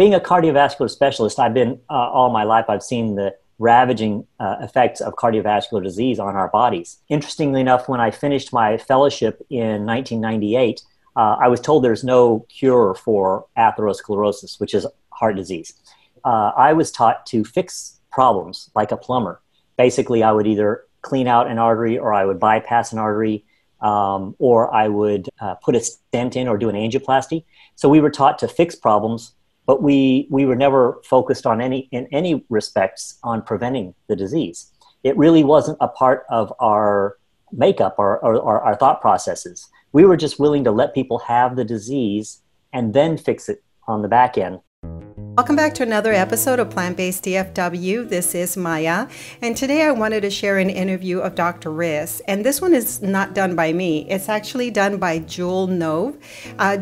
being a cardiovascular specialist, I've been all my life, I've seen the ravaging effects of cardiovascular disease on our bodies. Interestingly enough, when I finished my fellowship in 1998, I was told there's no cure for atherosclerosis, which is heart disease. I was taught to fix problems like a plumber. Basically, I would either clean out an artery, or I would bypass an artery, or I would put a stent in or do an angioplasty. So we were taught to fix problems, but we were never focused on in any respects on preventing the disease. It really wasn't a part of our makeup or our thought processes. We were just willing to let people have the disease and then fix it on the back end. Welcome back to another episode of Plant-Based DFW. This is Maya, and today I wanted to share an interview of Dr. Ruse, and this one is not done by me. It's actually done by Jul Nov.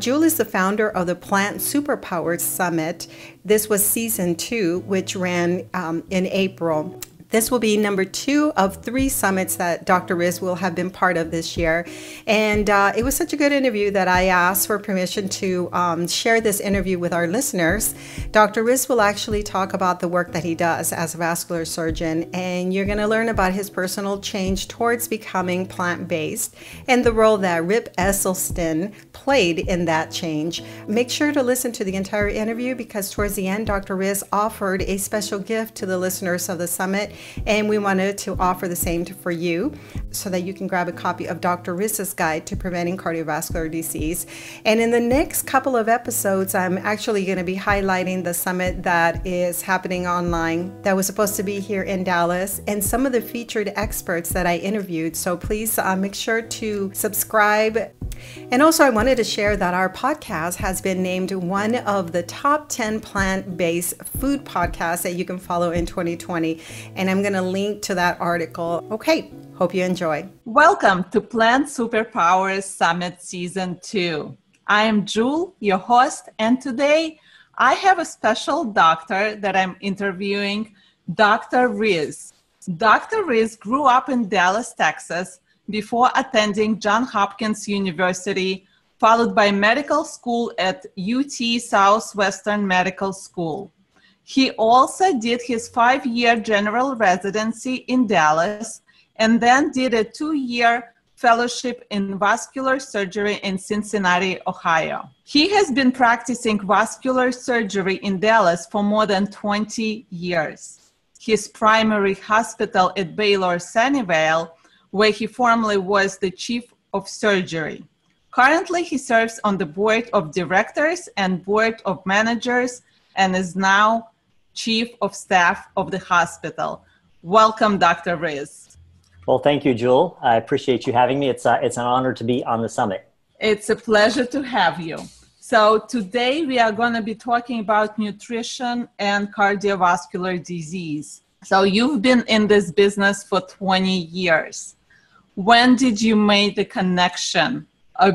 Jul is the founder of the Plant Superpowers Summit. This was season 2, which ran in April. This will be number 2 of 3 summits that Dr. Ruse will have been part of this year. And it was such a good interview that I asked for permission to share this interview with our listeners. Dr. Ruse will actually talk about the work that he does as a vascular surgeon, and you're going to learn about his personal change towards becoming plant-based and the role that Rip Esselstyn played in that change. Make sure to listen to the entire interview, because towards the end, Dr. Ruse offered a special gift to the listeners of the summit, and we wanted to offer the same for you so that you can grab a copy of Dr. Ruse's Guide to Preventing Cardiovascular Disease. And in the next couple of episodes, I'm actually going to be highlighting the summit that is happening online that was supposed to be here in Dallas, and some of the featured experts that I interviewed. So please make sure to subscribe. And also, I wanted to share that our podcast has been named one of the top 10 plant-based food podcasts that you can follow in 2020. And I'm going to link to that article. Okay, hope you enjoy. Welcome to Plant Superpowers Summit Season 2. I am Jul, your host, and today I have a special doctor that I'm interviewing, Dr. Ruse. Dr. Ruse grew up in Dallas, Texas, before attending Johns Hopkins University, followed by medical school at UT Southwestern Medical School. He also did his 5-year general residency in Dallas, and then did a 2-year fellowship in vascular surgery in Cincinnati, Ohio. He has been practicing vascular surgery in Dallas for more than 20 years. His primary hospital at Baylor Sunnyvale, where he formerly was the chief of surgery. Currently, he serves on the board of directors and board of managers, and is now chief of staff of the hospital. Welcome, Dr. Ruse. Well, thank you, Jul. I appreciate you having me. It's an honor to be on the summit. It's a pleasure to have you. So today we are going to be talking about nutrition and cardiovascular disease. So you've been in this business for 20 years. When did you make the connection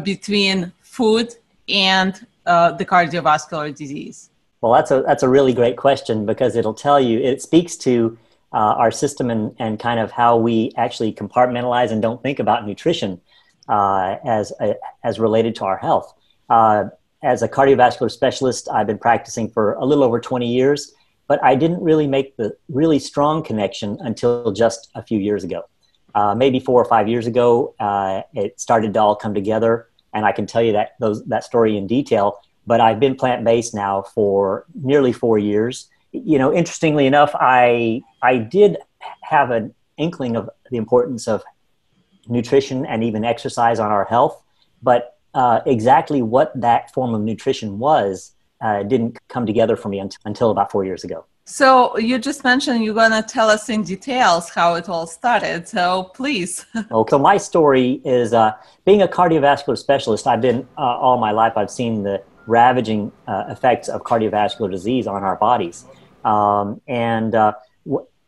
between food and the cardiovascular disease? Well, that's a really great question, because it'll tell you, it speaks to our system and kind of how we actually compartmentalize and don't think about nutrition as related to our health. As a cardiovascular specialist, I've been practicing for a little over 20 years, but I didn't really make the really strong connection until just a few years ago. Maybe 4 or 5 years ago, it started to all come together, and I can tell you that story in detail. But I've been plant-based now for nearly 4 years. You know, interestingly enough, I did have an inkling of the importance of nutrition and even exercise on our health, but exactly what that form of nutrition was didn't come together for me until about 4 years ago. So you just mentioned you're going to tell us in details how it all started. So please. Okay, so my story is being a cardiovascular specialist. I've been all my life, I've seen the ravaging effects of cardiovascular disease on our bodies.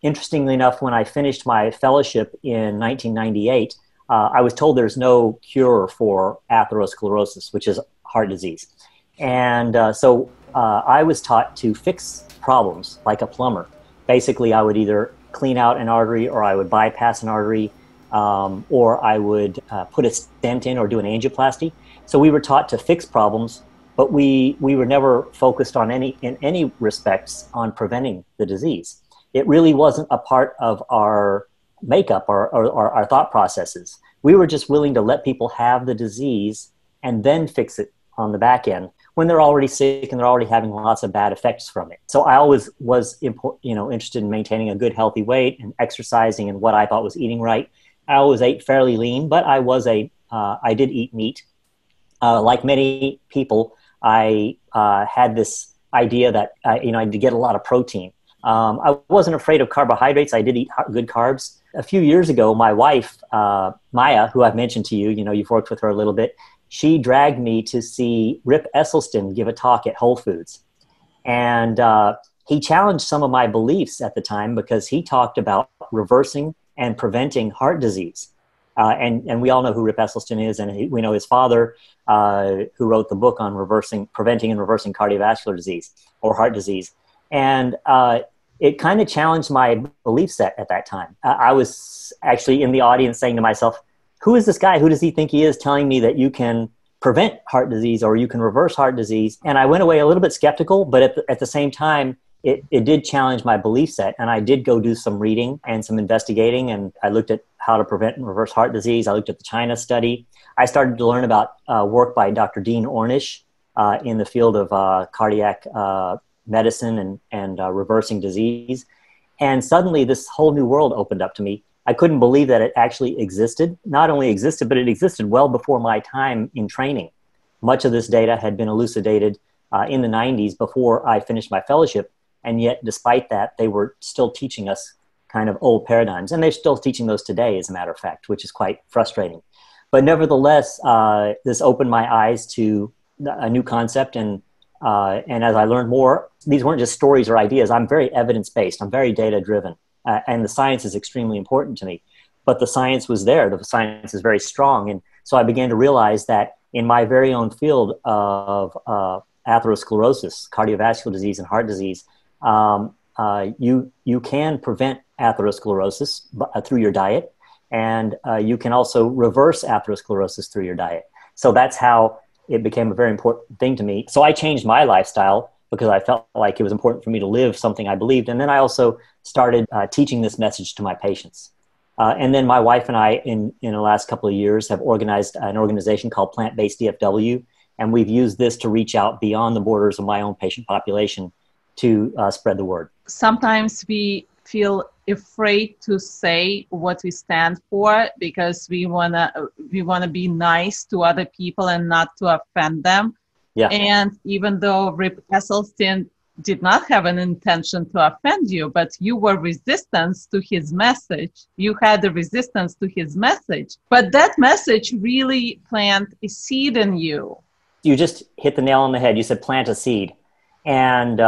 Interestingly enough, when I finished my fellowship in 1998, I was told there's no cure for atherosclerosis, which is heart disease. And so I was taught to fix problems like a plumber. Basically, I would either clean out an artery, or I would bypass an artery, or I would put a stent in or do an angioplasty. So we were taught to fix problems, but we were never focused on in any respects on preventing the disease. It really wasn't a part of our makeup or our thought processes. We were just willing to let people have the disease and then fix it on the back end when they're already sick and they're already having lots of bad effects from it. So I always was interested in maintaining a good, healthy weight and exercising and what I thought was eating right. I always ate fairly lean, but I did eat meat. Like many people, I had this idea that I had to get a lot of protein. I wasn't afraid of carbohydrates. I did eat good carbs. A few years ago, my wife, Maya, who I've mentioned to you, you've worked with her a little bit, she dragged me to see Rip Esselstyn give a talk at Whole Foods. And he challenged some of my beliefs at the time because he talked about reversing and preventing heart disease. And we all know who Rip Esselstyn is, and we know his father, who wrote the book on preventing and reversing cardiovascular disease or heart disease. And it kind of challenged my belief set at that time. I was actually in the audience saying to myself, who is this guy? Who does he think he is, telling me that you can prevent heart disease or you can reverse heart disease? And I went away a little bit skeptical, but at the same time, it did challenge my belief set. And I did go do some reading and some investigating, and I looked at how to prevent and reverse heart disease. I looked at the China study. I started to learn about work by Dr. Dean Ornish in the field of cardiac medicine and reversing disease. And suddenly this whole new world opened up to me. I couldn't believe that it actually existed. Not only existed, but it existed well before my time in training. Much of this data had been elucidated in the 90s before I finished my fellowship. And yet, despite that, they were still teaching us kind of old paradigms. And they're still teaching those today, as a matter of fact, which is quite frustrating. But nevertheless, this opened my eyes to a new concept. And as I learned more, these weren't just stories or ideas. I'm very evidence-based. I'm very data-driven. And the science is extremely important to me. But the science was there. The science is very strong. And so I began to realize that in my very own field of atherosclerosis, cardiovascular disease, and heart disease, you can prevent atherosclerosis through your diet. And you can also reverse atherosclerosis through your diet. So that's how it became a very important thing to me. So I changed my lifestyle because I felt like it was important for me to live something I believed. And then I also started teaching this message to my patients. And then my wife and I, in the last couple of years, have organized an organization called Plant-Based DFW. And we've used this to reach out beyond the borders of my own patient population to spread the word. Sometimes we feel afraid to say what we stand for because we wanna be nice to other people and not to offend them. Yeah. And even though Rip Esselstyn did not have an intention to offend you, but you were resistant to his message. You had a resistance to his message, but that message really planted a seed in you. You just hit the nail on the head. You said plant a seed. And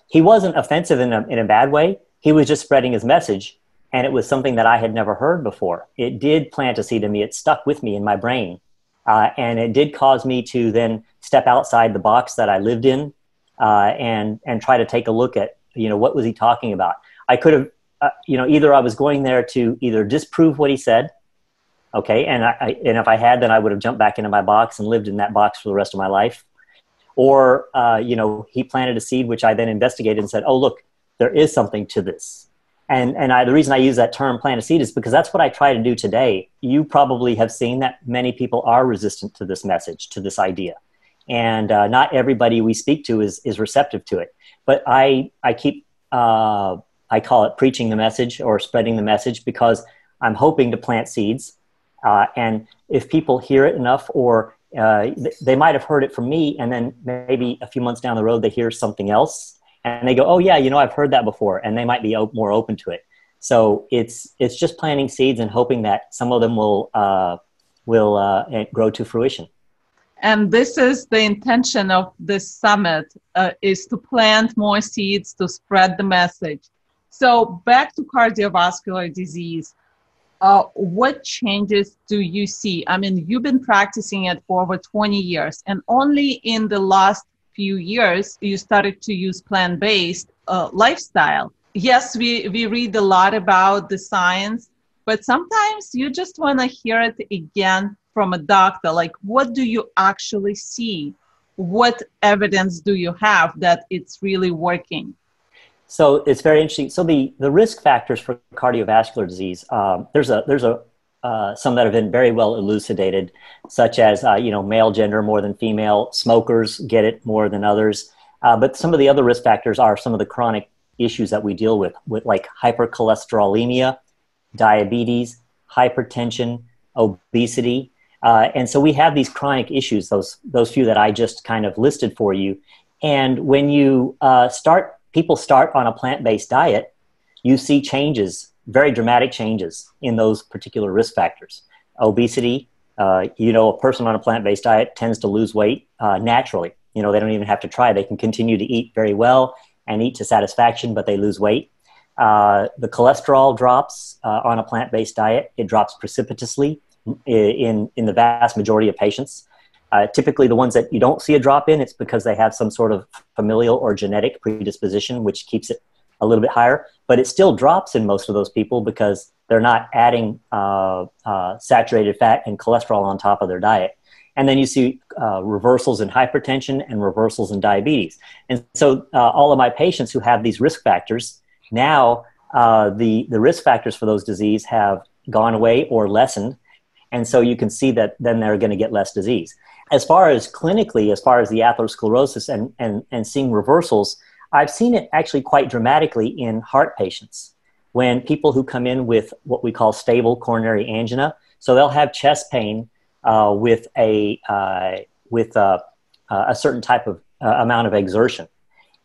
he wasn't offensive in a bad way. He was just spreading his message. And it was something that I had never heard before. It did plant a seed in me. It stuck with me in my brain. And it did cause me to then step outside the box that I lived in and try to take a look at, what was he talking about? I could have, either I was going there to either disprove what he said, okay, and if I had, then I would have jumped back into my box and lived in that box for the rest of my life. Or, he planted a seed, which I then investigated and said, oh, look, there is something to this. And the reason I use that term plant a seed is because that's what I try to do today. You probably have seen that many people are resistant to this message, to this idea. And not everybody we speak to is receptive to it. But I call it preaching the message or spreading the message because I'm hoping to plant seeds. And if people hear it enough, or they might have heard it from me, and then maybe a few months down the road, they hear something else. And they go, oh, yeah, I've heard that before. And they might be more open to it. So it's just planting seeds and hoping that some of them will grow to fruition. And this is the intention of this summit, is to plant more seeds to spread the message. So back to cardiovascular disease. What changes do you see? I mean, you've been practicing it for over 20 years, and only in the last few years, you started to use plant-based lifestyle. Yes, we read a lot about the science, but sometimes you just want to hear it again from a doctor. Like, what do you actually see what evidence do you have that it's really working? So it's very interesting. So the risk factors for cardiovascular disease, there's some that have been very well elucidated, such as male gender more than female, smokers get it more than others. But some of the other risk factors are some of the chronic issues that we deal with like hypercholesterolemia, diabetes, hypertension, obesity. And so we have these chronic issues, those few that I just kind of listed for you. And when you people start on a plant-based diet, you see changes, very dramatic changes in those particular risk factors. Obesity, a person on a plant-based diet tends to lose weight naturally. They don't even have to try. They can continue to eat very well and eat to satisfaction, but they lose weight. The cholesterol drops on a plant-based diet. It drops precipitously in the vast majority of patients. Typically, the ones that you don't see a drop in, it's because they have some sort of familial or genetic predisposition, which keeps it a little bit higher. But it still drops in most of those people because they're not adding saturated fat and cholesterol on top of their diet. And then you see reversals in hypertension and reversals in diabetes. And so all of my patients who have these risk factors, now the risk factors for those disease have gone away or lessened. And so you can see that then they're going to get less disease. As far as clinically, as far as the atherosclerosis and seeing reversals, I've seen it actually quite dramatically in heart patients. When people who come in with what we call stable coronary angina, so they'll have chest pain with a certain type of amount of exertion.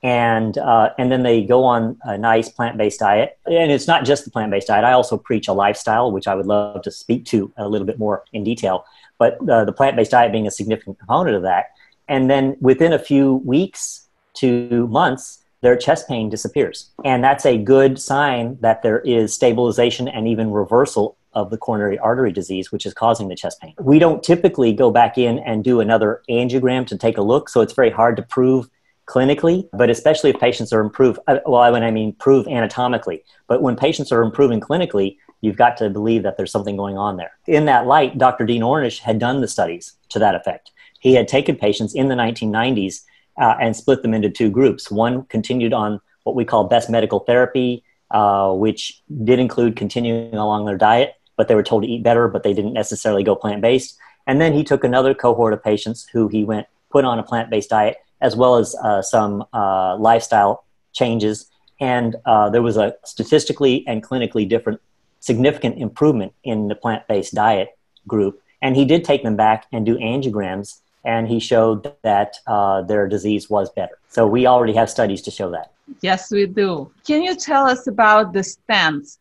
And then they go on a nice plant-based diet. And it's not just the plant-based diet. I also preach a lifestyle, which I would love to speak to a little bit more in detail. But the plant-based diet being a significant component of that. And then within a few weeks to months, their chest pain disappears. And that's a good sign that there is stabilization and even reversal of the coronary artery disease, which is causing the chest pain. We don't typically go back in and do another angiogram to take a look. So it's very hard to prove clinically, but especially if patients are improved, when I mean prove anatomically, but when patients are improving clinically, you've got to believe that there's something going on there. In that light, Dr. Dean Ornish had done the studies to that effect. He had taken patients in the 1990s and split them into two groups. One continued on what we call best medical therapy, which did include continuing along their diet, but they were told to eat better, but they didn't necessarily go plant-based. And then he took another cohort of patients who he put on a plant-based diet, as well as some lifestyle changes. And there was a statistically and clinically different significant improvement in the plant-based diet group. And he did take them back and do angiograms, and he showed that their disease was better. So we already have studies to show that. Yes, we do. Can you tell us about the stents?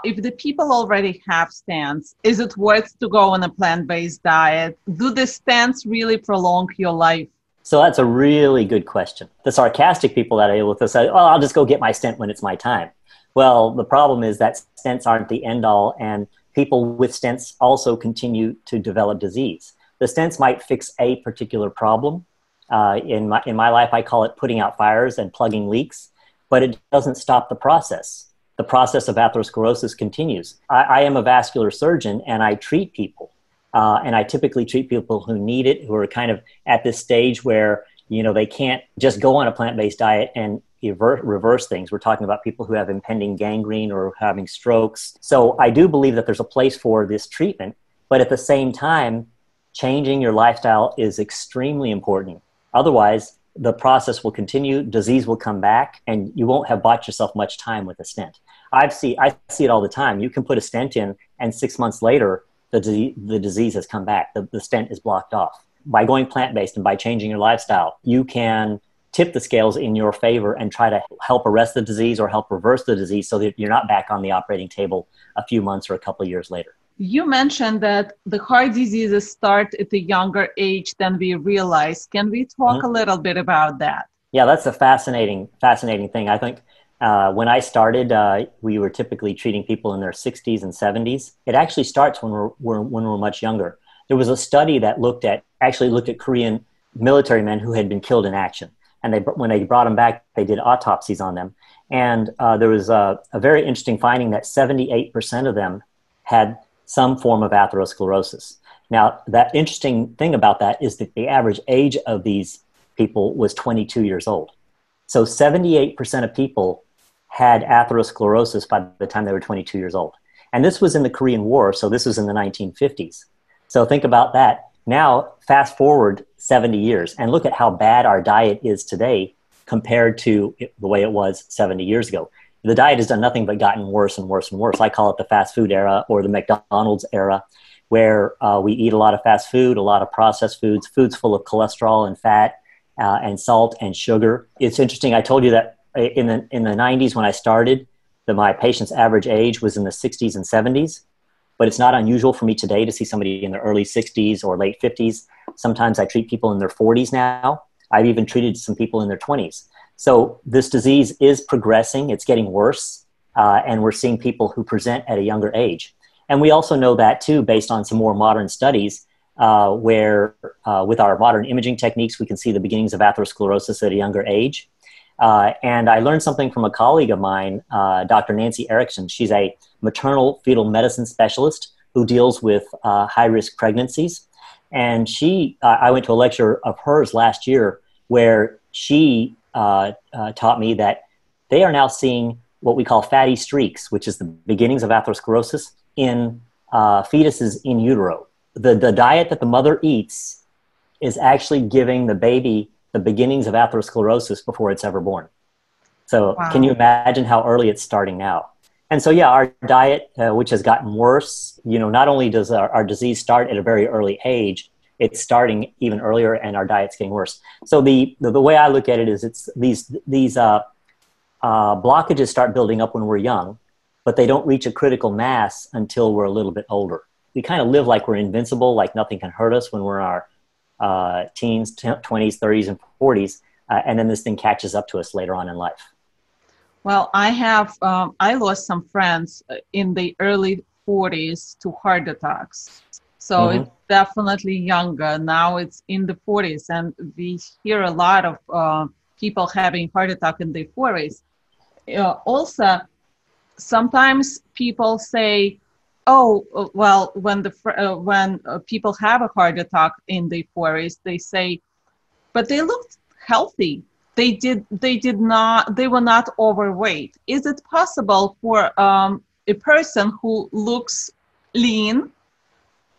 If the people already have stents, is it worth to go on a plant-based diet? Do the stents really prolong your life? So that's a really good question. The sarcastic people that are able to say, oh, I'll just go get my stent when it's my time. Well, the problem is that stents aren't the end all, and people with stents also continue to develop disease. The stents might fix a particular problem. In my life, I call it putting out fires and plugging leaks, but it doesn't stop the process. The process of atherosclerosis continues. I am a vascular surgeon, and I treat people. And I typically treat people who need it, who are kind of at this stage where, they can't just go on a plant-based diet and reverse things. We're talking about people who have impending gangrene or having strokes. So I do believe that there's a place for this treatment, but at the same time, changing your lifestyle is extremely important. Otherwise, the process will continue, disease will come back, and you won't have bought yourself much time with a stent. I see it all the time. You can put a stent in, and 6 months later, the disease has come back. The stent is blocked off. By going plant-based and by changing your lifestyle, you can tip the scales in your favor and try to help arrest the disease or help reverse the disease so that you're not back on the operating table a few months or a couple of years later. You mentioned that the heart diseases start at a younger age than we realize. Can we talk a little bit about that? Yeah, that's a fascinating thing. I think when I started, we were typically treating people in their 60s and 70s. It actually starts when we're much younger. There was a study that looked at Korean military men who had been killed in action. And when they brought them back, they did autopsies on them. And there was a very interesting finding that 78% of them had some form of atherosclerosis. Now, that interesting thing about that is that the average age of these people was 22 years old. So 78% of people had atherosclerosis by the time they were 22 years old. And this was in the Korean War, so this was in the 1950s. So think about that. Now, fast forward 70 years, and look at how bad our diet is today compared to the way it was 70 years ago. The diet has done nothing but gotten worse and worse and worse. I call it the fast food era, or the McDonald's era, where we eat a lot of fast food, a lot of processed foods, foods full of cholesterol and fat and salt and sugar. It's interesting. I told you that in the 90s when I started, my patient's average age was in the 60s and 70s. But it's not unusual for me today to see somebody in their early 60s or late 50s. Sometimes I treat people in their 40s now. I've even treated some people in their 20s. So this disease is progressing. It's getting worse. And we're seeing people who present at a younger age. And we also know that, too, based on some more modern studies where with our modern imaging techniques, we can see the beginnings of atherosclerosis at a younger age. And I learned something from a colleague of mine, Dr. Nancy Erickson. She's a maternal fetal medicine specialist who deals with high-risk pregnancies. And I went to a lecture of hers last year where she taught me that they are now seeing what we call fatty streaks, which is the beginnings of atherosclerosis in fetuses in utero. The diet that the mother eats is actually giving the baby the beginnings of atherosclerosis before it's ever born. So wow. Can you imagine how early it's starting now? And so, yeah, our diet, which has gotten worse, not only does our disease start at a very early age, it's starting even earlier and our diet's getting worse. So the way I look at it is it's these blockages start building up when we're young, but they don't reach a critical mass until we're a little bit older. We kind of live like we're invincible, like nothing can hurt us when we're in our teens, 20s, 30s, and 40s, and then this thing catches up to us later on in life. Well, I lost some friends in the early 40s to heart attacks. So it's definitely younger. Now it's in the 40s, and we hear a lot of people having heart attack in their 40s. Also, sometimes people say, oh, well, when people have a heart attack in their 40s, they say, but they looked healthy. They were not overweight. Is it possible for a person who looks lean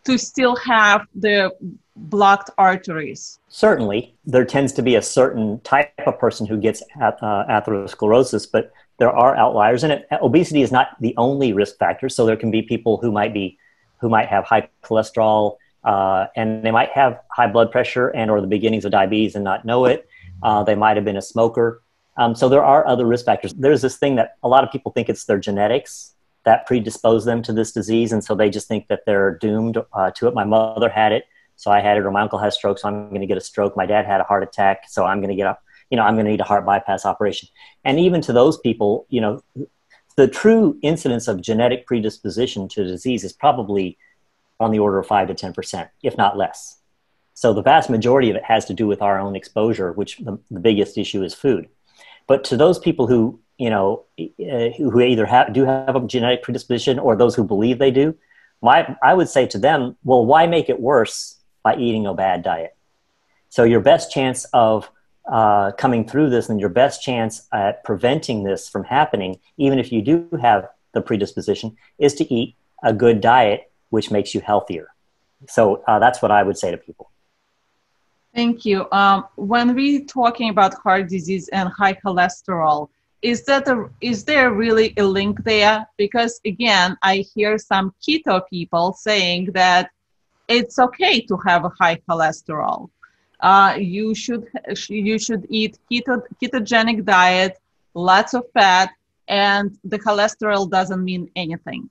to still have the blocked arteries? Certainly. There tends to be a certain type of person who gets atherosclerosis, but there are outliers in it. Obesity is not the only risk factor. So there can be people who might have high cholesterol and they might have high blood pressure and or the beginnings of diabetes and not know it. They might have been a smoker. So there are other risk factors. There's this thing that a lot of people think it's their genetics that predispose them to this disease. And so they just think that they're doomed to it. My mother had it, so I had it, or my uncle has stroke, so I'm going to get a stroke. My dad had a heart attack, so I'm going to get I'm going to need a heart bypass operation. And even to those people, the true incidence of genetic predisposition to disease is probably on the order of 5 to 10%, if not less. So the vast majority of it has to do with our own exposure, which the biggest issue is food. But to those people who, who either do have a genetic predisposition or those who believe they do, I would say to them, well, why make it worse by eating a bad diet? So your best chance of coming through this and your best chance at preventing this from happening, even if you do have the predisposition, is to eat a good diet, which makes you healthier. So that's what I would say to people. Thank you. When we're talking about heart disease and high cholesterol, is there really a link there? Because again, I hear some keto people saying that it's okay to have a high cholesterol. You should eat ketogenic diet, lots of fat, and the cholesterol doesn't mean anything.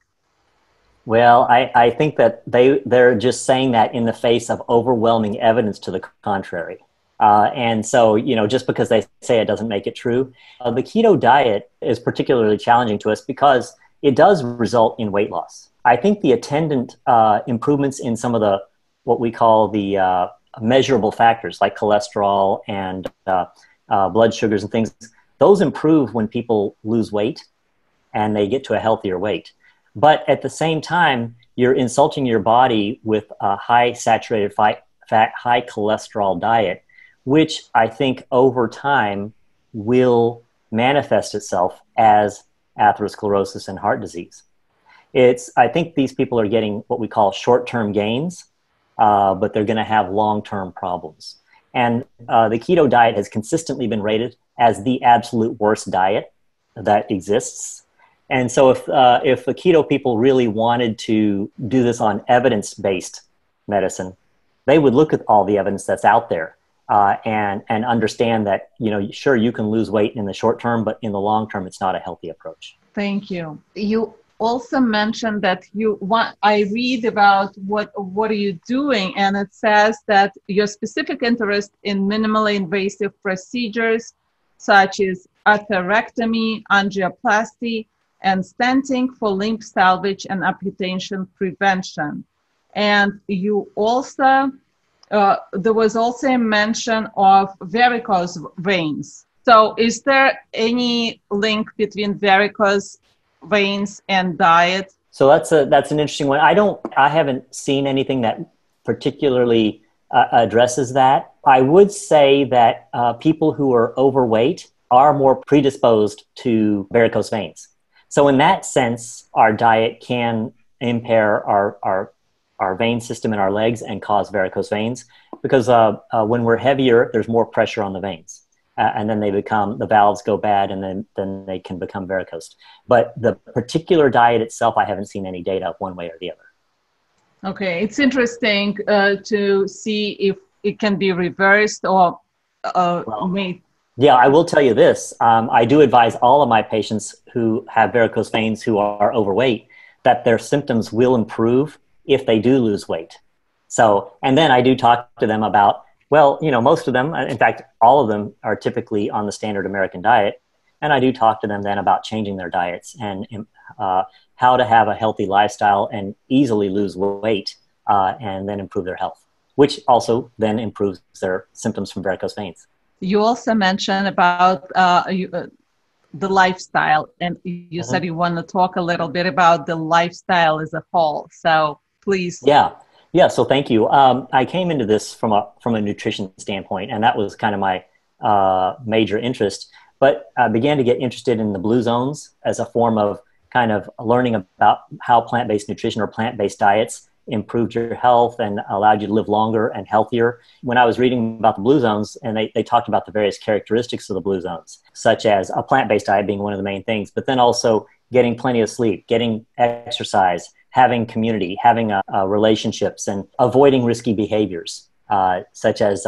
Well, I think that they're just saying that in the face of overwhelming evidence to the contrary. And so, just because they say it doesn't make it true. The keto diet is particularly challenging to us because it does result in weight loss. I think the attendant improvements in some of what we call the measurable factors like cholesterol and blood sugars and things, those improve when people lose weight and they get to a healthier weight. But at the same time, you're insulting your body with a high saturated fat, high cholesterol diet, which I think over time will manifest itself as atherosclerosis and heart disease. I think these people are getting what we call short-term gains, but they're going to have long-term problems. And the keto diet has consistently been rated as the absolute worst diet that exists. And so if the keto people really wanted to do this on evidence-based medicine, they would look at all the evidence that's out there and understand that, sure, you can lose weight in the short term, but in the long term, it's not a healthy approach. Thank you. You also mentioned that I read about what are you doing, and it says that your specific interest in minimally invasive procedures such as atherectomy, angioplasty, and stenting for limb salvage and amputation prevention. And you also, there was also a mention of varicose veins. So is there any link between varicose veins and diet? So that's an interesting one. I haven't seen anything that particularly addresses that. I would say that people who are overweight are more predisposed to varicose veins. So in that sense, our diet can impair our vein system in our legs and cause varicose veins, because when we're heavier, there's more pressure on the veins. And then the valves go bad, and then they can become varicose. But the particular diet itself, I haven't seen any data one way or the other. Okay, it's interesting to see if it can be reversed or made. Yeah, I will tell you this. I do advise all of my patients who have varicose veins who are overweight that their symptoms will improve if they do lose weight. So, and then I do talk to them about, well, most of them, in fact, all of them are typically on the standard American diet. And I do talk to them then about changing their diets and how to have a healthy lifestyle and easily lose weight and then improve their health, which also then improves their symptoms from varicose veins. You also mentioned about the lifestyle, and you said you want to talk a little bit about the lifestyle as a whole. So please. Yeah. So thank you. I came into this from a nutrition standpoint, and that was kind of my major interest. But I began to get interested in the blue zones as a form of kind of learning about how plant-based nutrition or plant-based diets improved your health and allowed you to live longer and healthier. When I was reading about the blue zones, and they talked about the various characteristics of the blue zones, such as a plant-based diet being one of the main things, but then also getting plenty of sleep, getting exercise, having community, having relationships, and avoiding risky behaviors, such as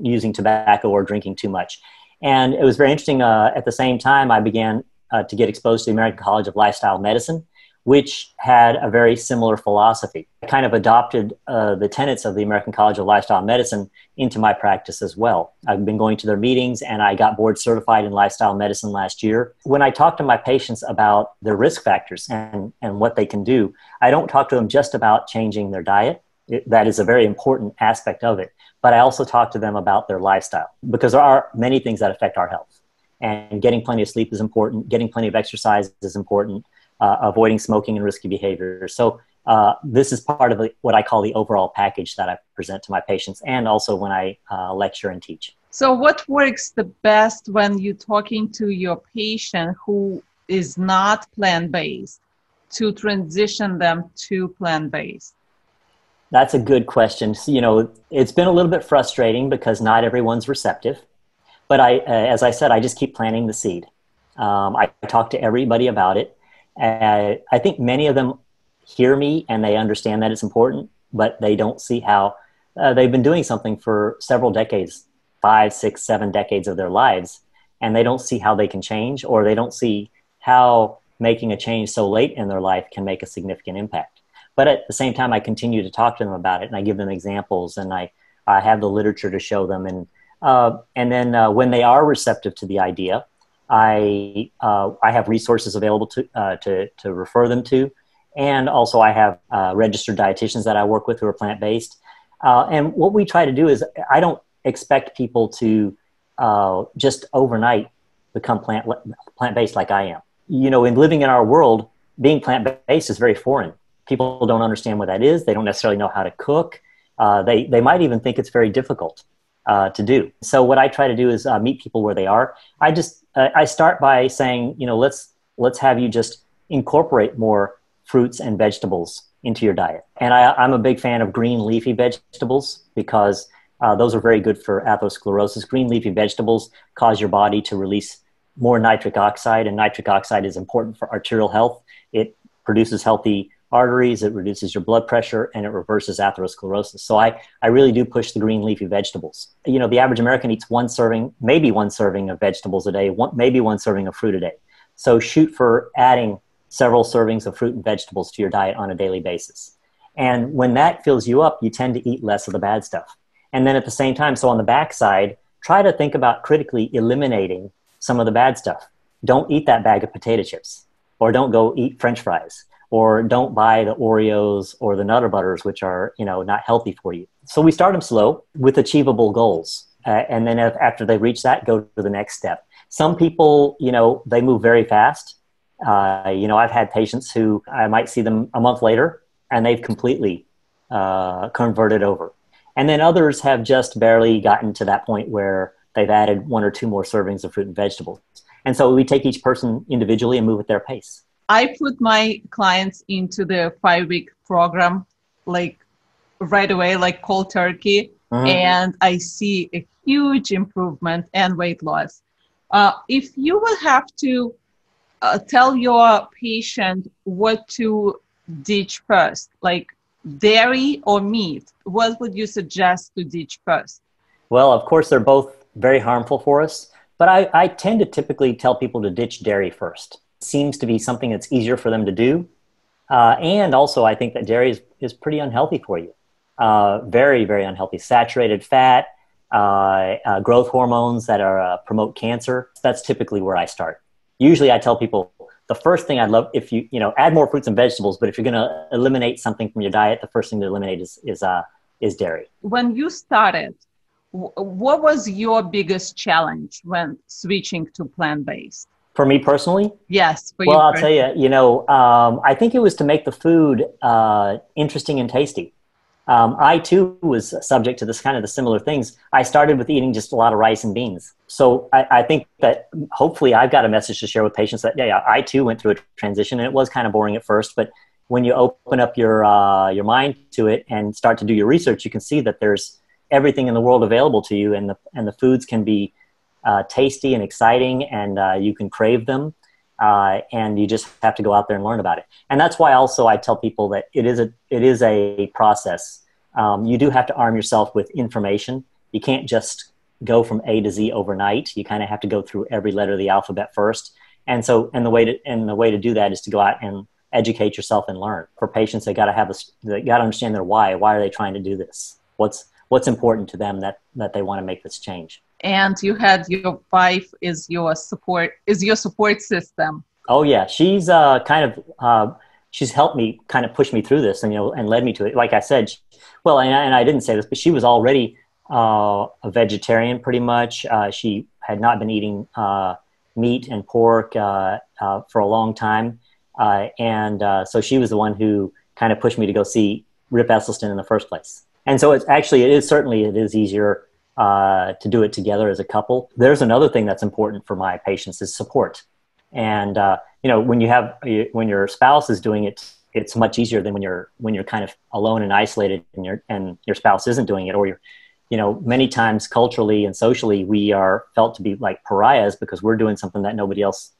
using tobacco or drinking too much. And it was very interesting. At the same time, I began to get exposed to the American College of Lifestyle Medicine, which had a very similar philosophy. I kind of adopted the tenets of the American College of Lifestyle Medicine into my practice as well. I've been going to their meetings, and I got board certified in lifestyle medicine last year. When I talk to my patients about their risk factors and what they can do, I don't talk to them just about changing their diet. That is a very important aspect of it. But I also talk to them about their lifestyle, because there are many things that affect our health. And getting plenty of sleep is important. Getting plenty of exercise is important. Avoiding smoking and risky behavior. So this is part of what I call the overall package that I present to my patients, and also when I lecture and teach. So what works the best when you're talking to your patient who is not plant-based to transition them to plant-based? That's a good question. So, it's been a little bit frustrating because not everyone's receptive. But as I said, I just keep planting the seed. I talk to everybody about it. I think many of them hear me and they understand that it's important, but they don't see how they've been doing something for several decades, 5, 6, 7 decades of their lives, and they don't see how they can change, or they don't see how making a change so late in their life can make a significant impact. But at the same time, I continue to talk to them about it, and I give them examples, and I have the literature to show them. And then when they are receptive to the idea, I have resources available to refer them to. And also I have registered dietitians that I work with who are plant-based. And what we try to do is, I don't expect people to just overnight become plant-based like I am. In living in our world, being plant-based is very foreign. People don't understand what that is. They don't necessarily know how to cook. They might even think it's very difficult to do. So what I try to do is meet people where they are. I start by saying, let's have you just incorporate more fruits and vegetables into your diet. And I'm a big fan of green leafy vegetables because those are very good for atherosclerosis. Green leafy vegetables cause your body to release more nitric oxide, and nitric oxide is important for arterial health. It produces healthy arteries, it reduces your blood pressure, and it reverses atherosclerosis. So I really do push the green leafy vegetables. The average American eats maybe one serving of vegetables a day, maybe one serving of fruit a day. So shoot for adding several servings of fruit and vegetables to your diet on a daily basis. And when that fills you up, you tend to eat less of the bad stuff. And then at the same time, so on the backside, try to think about critically eliminating some of the bad stuff. Don't eat that bag of potato chips, or don't go eat French fries, or don't buy the Oreos or the Nutter Butters, which are, not healthy for you. So we start them slow with achievable goals. And then after they reach that, go to the next step. Some people, they move very fast. I've had patients who I might see them a month later and they've completely converted over. And then others have just barely gotten to that point where they've added one or two more servings of fruit and vegetables. And so we take each person individually and move at their pace. I put my clients into the 5-week program, like right away, like cold turkey, and I see a huge improvement and weight loss. If you will have to tell your patient what to ditch first, like dairy or meat, what would you suggest to ditch first? Well, of course, they're both very harmful for us, but I tend to typically tell people to ditch dairy first. It seems to be something that's easier for them to do. And also, I think that dairy is pretty unhealthy for you. Very, very unhealthy. Saturated fat, growth hormones that promote cancer. That's typically where I start. Usually I tell people the first thing I'd love, if you add more fruits and vegetables, but if you're going to eliminate something from your diet, the first thing to eliminate is dairy. When you started, what was your biggest challenge when switching to plant-based? For me personally? Yes. Well, I'll tell you, I think it was to make the food interesting and tasty. I too was subject to this kind of the similar things. I started with eating just a lot of rice and beans. So I think that hopefully I've got a message to share with patients that, I too went through a transition, and it was kind of boring at first, but when you open up your mind to it and start to do your research, you can see that there's everything in the world available to you, and the foods can be tasty and exciting, and you can crave them, and you just have to go out there and learn about it. And that's why also I tell people that it is a process. You do have to arm yourself with information. You can't just go from A to Z overnight. You kind of have to go through every letter of the alphabet first. And the way to do that is to go out and educate yourself and learn. For patients, they got to understand their why. Why are they trying to do this? What's important to them that they want to make this change? And you had your wife is your support system. Oh yeah, she's she's helped me kind of push me through this, and led me to it. Like I said, and I didn't say this, but she was already a vegetarian pretty much. She had not been eating meat and pork for a long time, and so she was the one who kind of pushed me to go see Rip Esselstyn in the first place. And so it is easier to do it together as a couple. There's another thing that's important for my patients is support. And when your spouse is doing it, it's much easier than when you're kind of alone and isolated, and your spouse isn't doing it, or many times culturally and socially we are felt to be like pariahs because we're doing something that nobody else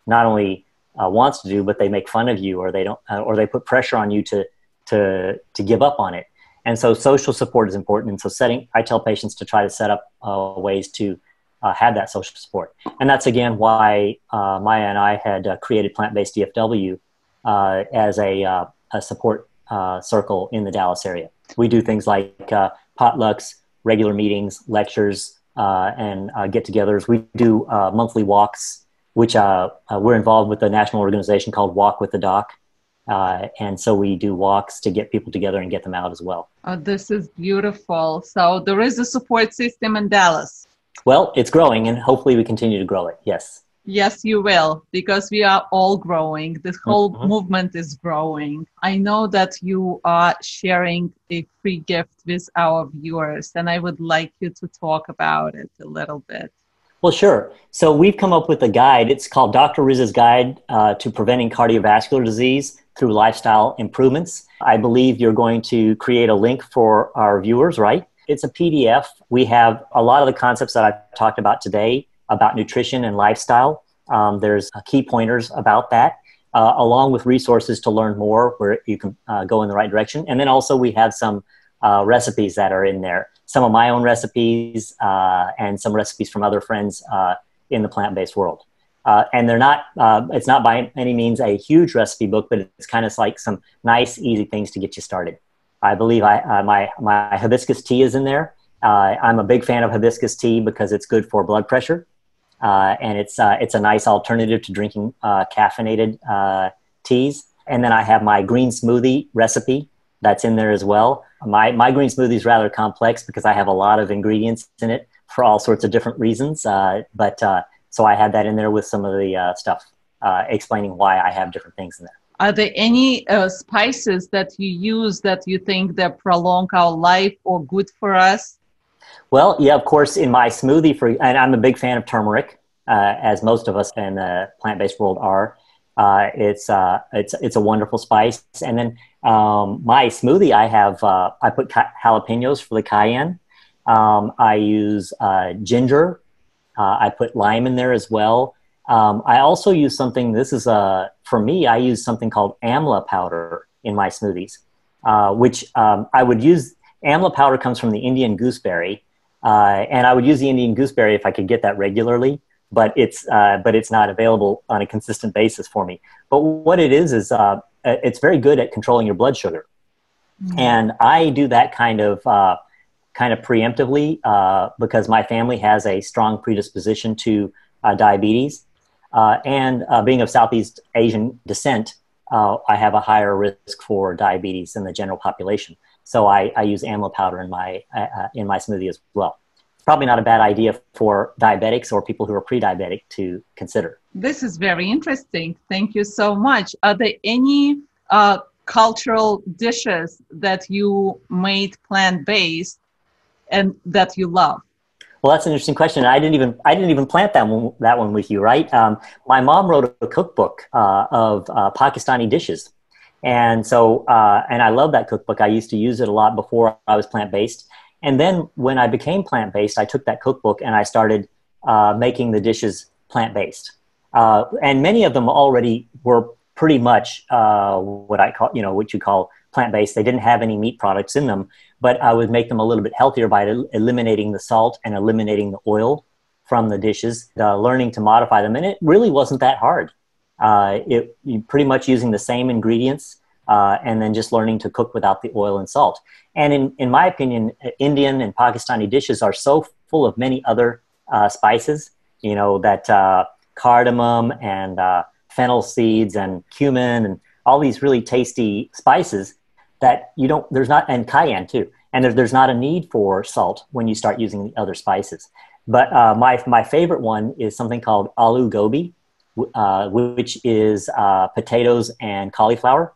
not only wants to do, but they make fun of you, or they don't, or they put pressure on you to give up on it. And so social support is important. And so I tell patients to try to set up ways to have that social support. And that's, again, why Maya and I had created Plant-Based DFW as a support circle in the Dallas area. We do things like potlucks, regular meetings, lectures, and get-togethers. We do monthly walks, which we're involved with a national organization called Walk with the Doc. And so we do walks to get people together and get them out as well. Oh, this is beautiful. So there is a support system in Dallas. Well, it's growing, and hopefully we continue to grow it. Yes. Yes, you will, because we are all growing. This whole movement is growing. I know that you are sharing a free gift with our viewers, and I would like you to talk about it a little bit. Well, sure. So we've come up with a guide. It's called Dr. Ruse's Guide to Preventing Cardiovascular Disease Through Lifestyle Improvements. I believe you're going to create a link for our viewers, right? It's a PDF. We have a lot of the concepts that I've talked about today about nutrition and lifestyle. There's key pointers about that, along with resources to learn more where you can go in the right direction. And then also we have some recipes that are in there. Some of my own recipes and some recipes from other friends in the plant-based world. And they're not, it's not by any means a huge recipe book, but it's kind of like some nice, easy things to get you started. I believe my hibiscus tea is in there. I'm a big fan of hibiscus tea because it's good for blood pressure. And it's a nice alternative to drinking caffeinated teas. And then I have my green smoothie recipe that's in there as well. My green smoothie is rather complex because I have a lot of ingredients in it for all sorts of different reasons. So I had that in there with some of the stuff explaining why I have different things in there. Are there any spices that you use that you think that prolong our life or good for us? Well, yeah, of course, in my smoothie, and I'm a big fan of turmeric, as most of us in the plant-based world are. It's a wonderful spice. And then my smoothie, I put jalapenos for the cayenne. I use ginger. I put lime in there as well. I also use something, for me, I use something called Amla Powder in my smoothies, which I would use. Amla Powder comes from the Indian gooseberry, and I would use the Indian gooseberry if I could get that regularly, but it's not available on a consistent basis for me. But what it is it's very good at controlling your blood sugar. And I do that kind of preemptively because my family has a strong predisposition to diabetes. And being of Southeast Asian descent, I have a higher risk for diabetes in the general population. So I use Amla Powder in my smoothie as well. Probably not a bad idea for diabetics or people who are pre-diabetic to consider. This is very interesting. Thank you so much. Are there any cultural dishes that you made plant-based and that you love? Well, that's an interesting question. I didn't even plant that one with you, right? My mom wrote a cookbook of Pakistani dishes. And so, and I love that cookbook. I used to use it a lot before I was plant-based. And then when I became plant-based, I took that cookbook and I started making the dishes plant-based. And many of them already were pretty much what you call plant-based. They didn't have any meat products in them, but I would make them a little bit healthier by eliminating the salt and eliminating the oil from the dishes, learning to modify them. And it really wasn't that hard. You pretty much using the same ingredients and then just learning to cook without the oil and salt. And in my opinion, Indian and Pakistani dishes are so full of many other spices, that cardamom and fennel seeds and cumin and all these really tasty spices that and cayenne too. And there's not a need for salt when you start using the other spices. But my favorite one is something called aloo gobi, which is potatoes and cauliflower.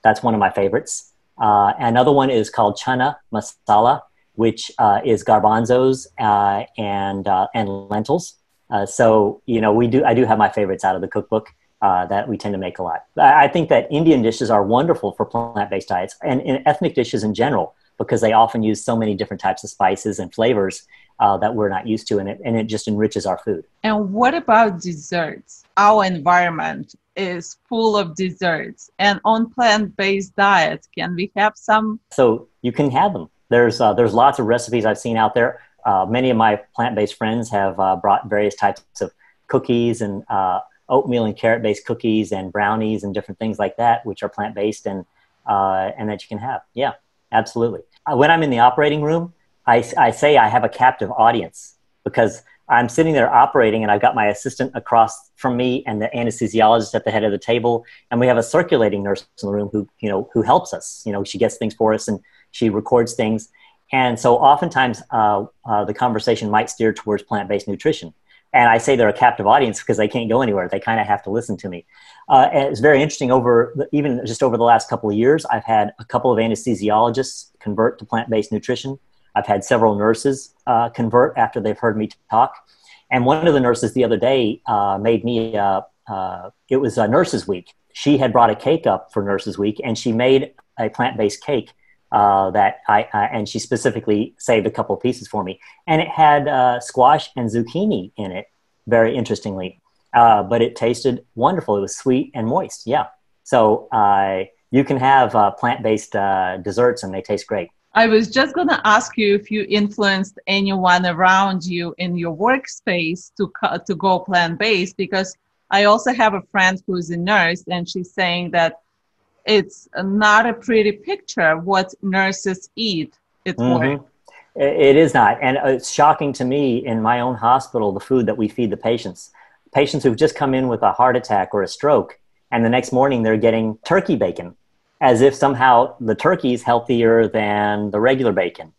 That's one of my favorites. Another one is called chana masala, which is garbanzos and lentils. So I do have my favorites out of the cookbook that we tend to make a lot. I think that Indian dishes are wonderful for plant-based diets and ethnic dishes in general, because they often use so many different types of spices and flavors that we're not used to, and it just enriches our food. And what about desserts? Our environment is full of desserts, and on plant-based diets, can we have some? So you can have them. There's lots of recipes I've seen out there. Many of my plant-based friends have brought various types of cookies and oatmeal and carrot-based cookies and brownies and different things like that, which are plant-based and that you can have. Yeah, absolutely. When I'm in the operating room, I say I have a captive audience, because I'm sitting there operating and I've got my assistant across from me and the anesthesiologist at the head of the table. And we have a circulating nurse in the room who helps us. She gets things for us and she records things. And so oftentimes the conversation might steer towards plant-based nutrition. And I say they're a captive audience because they can't go anywhere. They kind of have to listen to me. And it's very interesting even just over the last couple of years, I've had a couple of anesthesiologists convert to plant-based nutrition. I've had several nurses convert after they've heard me talk. And one of the nurses the other day made me, it was Nurses Week. She had brought a cake up for Nurses Week, and she made a plant-based cake and she specifically saved a couple pieces for me. And it had squash and zucchini in it, very interestingly. But it tasted wonderful. It was sweet and moist. Yeah. So you can have plant-based desserts and they taste great. I was just going to ask you if you influenced anyone around you in your workspace to go plant-based, because I also have a friend who's a nurse, and she's saying that it's not a pretty picture what nurses eat at work. It is not. And it's shocking to me in my own hospital, the food that we feed the patients. Patients who've just come in with a heart attack or a stroke, and the next morning they're getting turkey bacon, as if somehow the turkey is healthier than the regular bacon.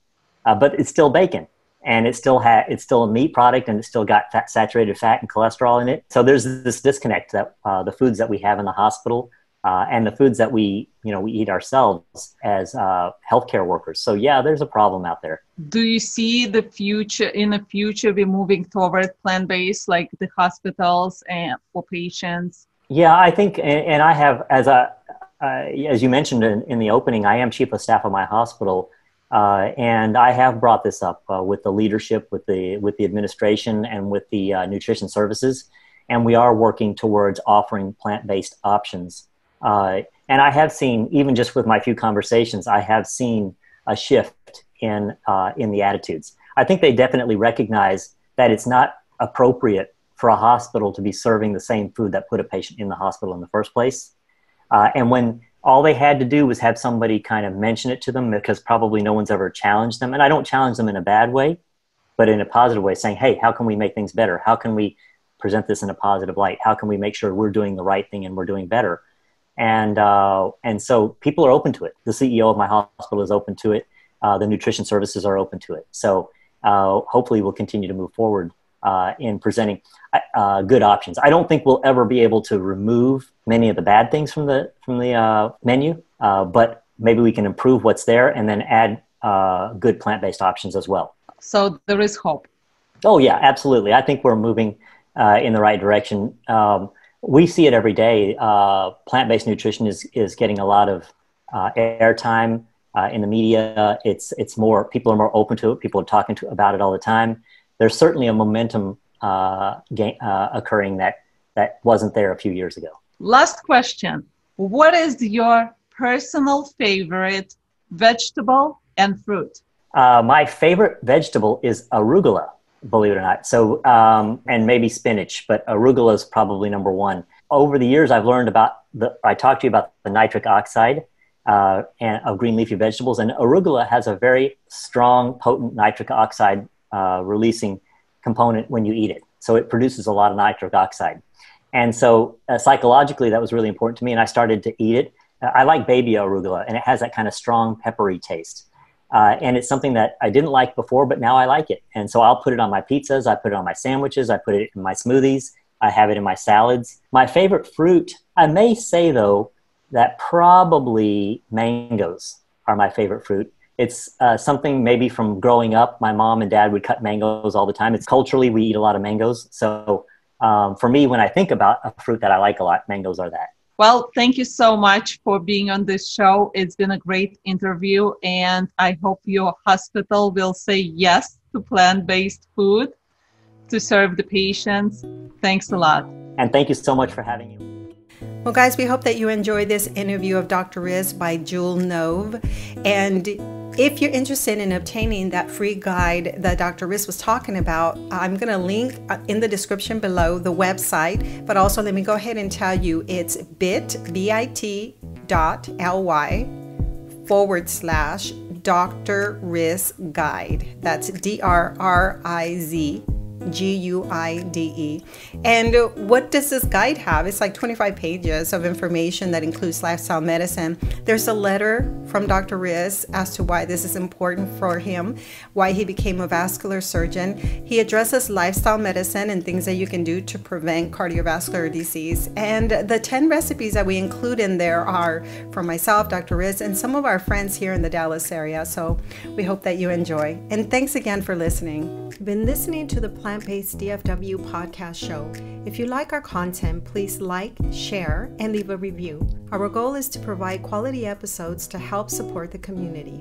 But it's still bacon, and it's still a meat product, and it's still got saturated fat and cholesterol in it. So there's this disconnect that the foods that we have in the hospital and the foods that we eat ourselves as healthcare workers. So yeah, there's a problem out there. Do you see in the future we're moving toward plant-based, like the hospitals and for patients? Yeah, I think, and I have, as you mentioned in the opening, I am chief of staff of my hospital, and I have brought this up with the leadership, with the administration, and with the nutrition services, and we are working towards offering plant-based options. And I have seen, even just with my few conversations, I have seen a shift in the attitudes. I think they definitely recognize that it's not appropriate for a hospital to be serving the same food that put a patient in the hospital in the first place. And when all they had to do was have somebody kind of mention it to them, because probably no one's ever challenged them. And I don't challenge them in a bad way, but in a positive way, saying, hey, how can we make things better? How can we present this in a positive light? How can we make sure we're doing the right thing and we're doing better? And so people are open to it. The CEO of my hospital is open to it. The nutrition services are open to it. So hopefully we'll continue to move forward in presenting good options. I don't think we'll ever be able to remove many of the bad things from the menu, but maybe we can improve what's there and then add good plant-based options as well. So there is hope. Oh yeah, absolutely. I think we're moving in the right direction. We see it every day. Plant-based nutrition is getting a lot of airtime in the media. It's more, people are more open to it. People are talking about it all the time. There's certainly a momentum occurring that wasn't there a few years ago. Last question. What is your personal favorite vegetable and fruit? My favorite vegetable is arugula, believe it or not. So, and maybe spinach, but arugula is probably number one. Over the years, I've learned I talked to you about the nitric oxide of green leafy vegetables, and arugula has a very strong, potent nitric oxide releasing component when you eat it. So it produces a lot of nitric oxide. And so psychologically, that was really important to me, and I started to eat it. I like baby arugula, and it has that kind of strong peppery taste. And it's something that I didn't like before, but now I like it. And so I'll put it on my pizzas, I put it on my sandwiches, I put it in my smoothies, I have it in my salads. My favorite fruit, I may say though, that probably mangoes are my favorite fruit. It's something maybe from growing up, my mom and dad would cut mangoes all the time. It's culturally, we eat a lot of mangoes. So for me, when I think about a fruit that I like a lot, mangoes are that. Well, thank you so much for being on this show. It's been a great interview, and I hope your hospital will say yes to plant-based food to serve the patients. Thanks a lot. And thank you so much for having me. Well, guys, we hope that you enjoyed this interview of Dr. Ruse by Jul Nov. And if you're interested in obtaining that free guide that Dr. Ruse was talking about, I'm going to link in the description below the website. But also, let me go ahead and tell you, it's bit.ly/Dr. Ruse Guide. That's DRRIZE Guide. And what does this guide have? It's like 25 pages of information that includes lifestyle medicine. There's a letter from Dr. Ruse as to why this is important for him, why he became a vascular surgeon. He addresses lifestyle medicine and things that you can do to prevent cardiovascular disease. And the 10 recipes that we include in there are from myself, Dr. Ruse, and some of our friends here in the Dallas area. So we hope that you enjoy. And thanks again for listening. You've been listening to the Plant-Based DFW podcast show. If you like our content, please like, share, and leave a review. Our goal is to provide quality episodes to help support the community.